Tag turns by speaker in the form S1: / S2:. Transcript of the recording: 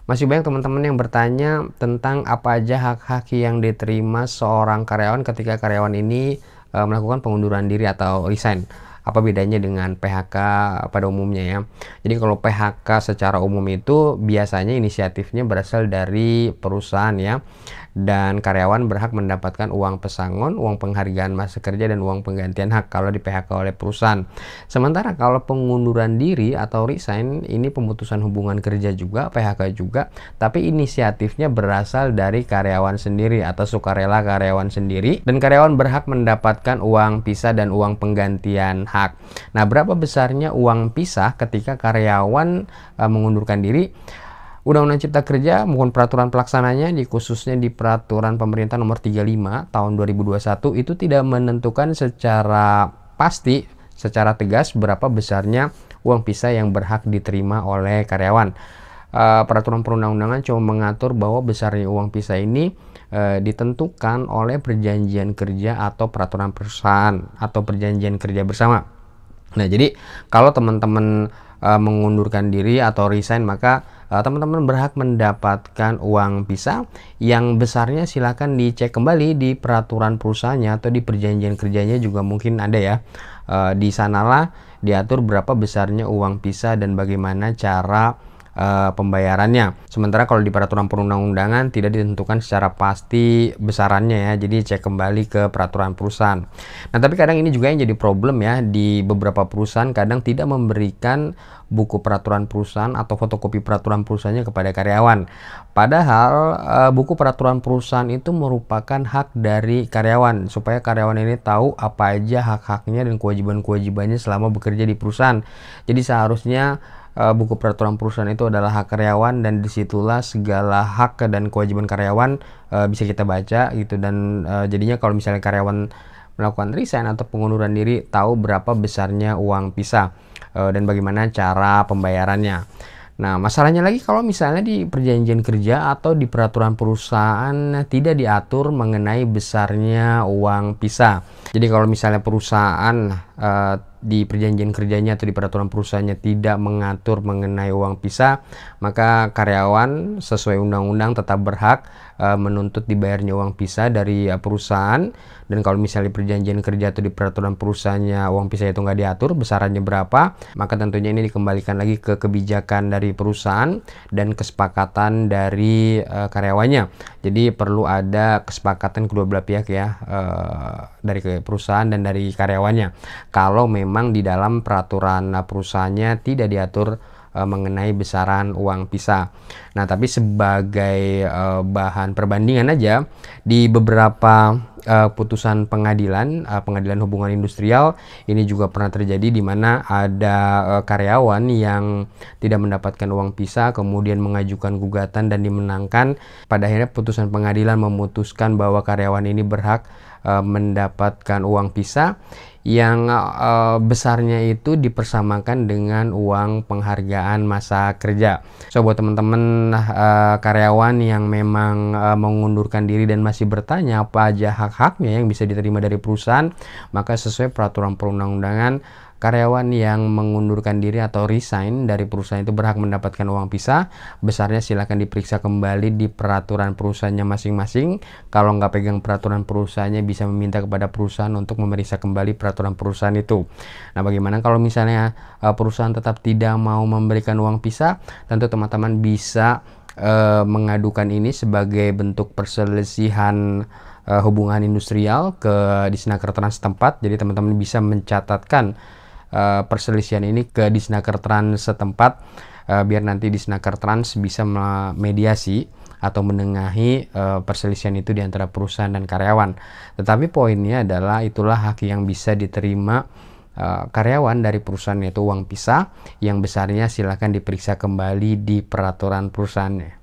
S1: Masih banyak teman-teman yang bertanya tentang apa aja hak-hak yang diterima seorang karyawan ketika karyawan ini melakukan pengunduran diri atau resign. Apa bedanya dengan PHK pada umumnya ya. Jadi kalau PHK secara umum itu biasanya inisiatifnya berasal dari perusahaan ya. Dan karyawan berhak mendapatkan uang pesangon, uang penghargaan masa kerja, dan uang penggantian hak kalau di PHK oleh perusahaan. Sementara kalau pengunduran diri atau resign ini pemutusan hubungan kerja juga, PHK juga, tapi inisiatifnya berasal dari karyawan sendiri atau sukarela karyawan sendiri, dan karyawan berhak mendapatkan uang pisah dan uang penggantian hak. Nah, berapa besarnya uang pisah ketika karyawan mengundurkan diri? Undang-Undang Cipta Kerja maupun peraturan pelaksananya khususnya di Peraturan Pemerintah Nomor 35 Tahun 2021 itu tidak menentukan secara pasti, secara tegas berapa besarnya uang pisah yang berhak diterima oleh karyawan. Peraturan perundang-undangan cuma mengatur bahwa besarnya uang pisah ini ditentukan oleh perjanjian kerja atau peraturan perusahaan atau perjanjian kerja bersama. Nah, jadi kalau teman-teman mengundurkan diri atau resign, maka teman-teman berhak mendapatkan uang pisah yang besarnya silakan dicek kembali di peraturan perusahaannya atau di perjanjian kerjanya juga mungkin ada ya. Di sanalah diatur berapa besarnya uang pisah dan bagaimana cara pembayarannya. Sementara kalau di peraturan perundang-undangan tidak ditentukan secara pasti besarannya ya, jadi cek kembali ke peraturan perusahaan. Nah, tapi kadang ini juga yang jadi problem ya, di beberapa perusahaan kadang tidak memberikan buku peraturan perusahaan atau fotokopi peraturan perusahaannya kepada karyawan. Padahal buku peraturan perusahaan itu merupakan hak dari karyawan, supaya karyawan ini tahu apa aja hak-haknya dan kewajiban-kewajibannya selama bekerja di perusahaan. Jadi seharusnya buku peraturan perusahaan itu adalah hak karyawan, dan disitulah segala hak dan kewajiban karyawan bisa kita baca gitu. Dan jadinya kalau misalnya karyawan melakukan resign atau pengunduran diri, tahu berapa besarnya uang pisah dan bagaimana cara pembayarannya. Nah, masalahnya lagi kalau misalnya di perjanjian kerja atau di peraturan perusahaan tidak diatur mengenai besarnya uang pisah. Jadi kalau misalnya perusahaan di perjanjian kerjanya atau di peraturan perusahaannya tidak mengatur mengenai uang pisah, maka karyawan sesuai undang-undang tetap berhak menuntut dibayarnya uang pisah dari perusahaan. Dan kalau misalnya di perjanjian kerja atau di peraturan perusahaannya uang pisah itu nggak diatur besarannya berapa, maka tentunya ini dikembalikan lagi ke kebijakan dari perusahaan dan kesepakatan dari karyawannya. Jadi perlu ada kesepakatan kedua belah pihak ya, dari perusahaan dan dari karyawannya. Kalau memang di dalam peraturan perusahaannya tidak diatur mengenai besaran uang pisah. Nah, tapi sebagai bahan perbandingan aja, di beberapa putusan pengadilan hubungan industrial ini juga pernah terjadi, di mana ada karyawan yang tidak mendapatkan uang pisah kemudian mengajukan gugatan dan dimenangkan. Pada akhirnya putusan pengadilan memutuskan bahwa karyawan ini berhak mendapatkan uang pisah yang besarnya itu dipersamakan dengan uang penghargaan masa kerja. So, buat teman-teman karyawan yang memang mengundurkan diri dan masih bertanya apa aja hak-haknya yang bisa diterima dari perusahaan, maka sesuai peraturan perundang-undangan, karyawan yang mengundurkan diri atau resign dari perusahaan itu berhak mendapatkan uang pisah. Besarnya silakan diperiksa kembali di peraturan perusahaannya masing-masing. Kalau nggak pegang peraturan perusahaannya, bisa meminta kepada perusahaan untuk memeriksa kembali peraturan perusahaan itu. Nah, bagaimana kalau misalnya perusahaan tetap tidak mau memberikan uang pisah? Tentu teman-teman bisa mengadukan ini sebagai bentuk perselisihan hubungan industrial ke Disnaker Trans setempat. Jadi teman-teman bisa mencatatkan perselisihan ini ke Disnaker Trans setempat, biar nanti Disnaker Trans bisa mediasi atau menengahi perselisihan itu di antara perusahaan dan karyawan. Tetapi poinnya adalah itulah hak yang bisa diterima karyawan dari perusahaan, yaitu uang pisah yang besarnya silakan diperiksa kembali di peraturan perusahaannya.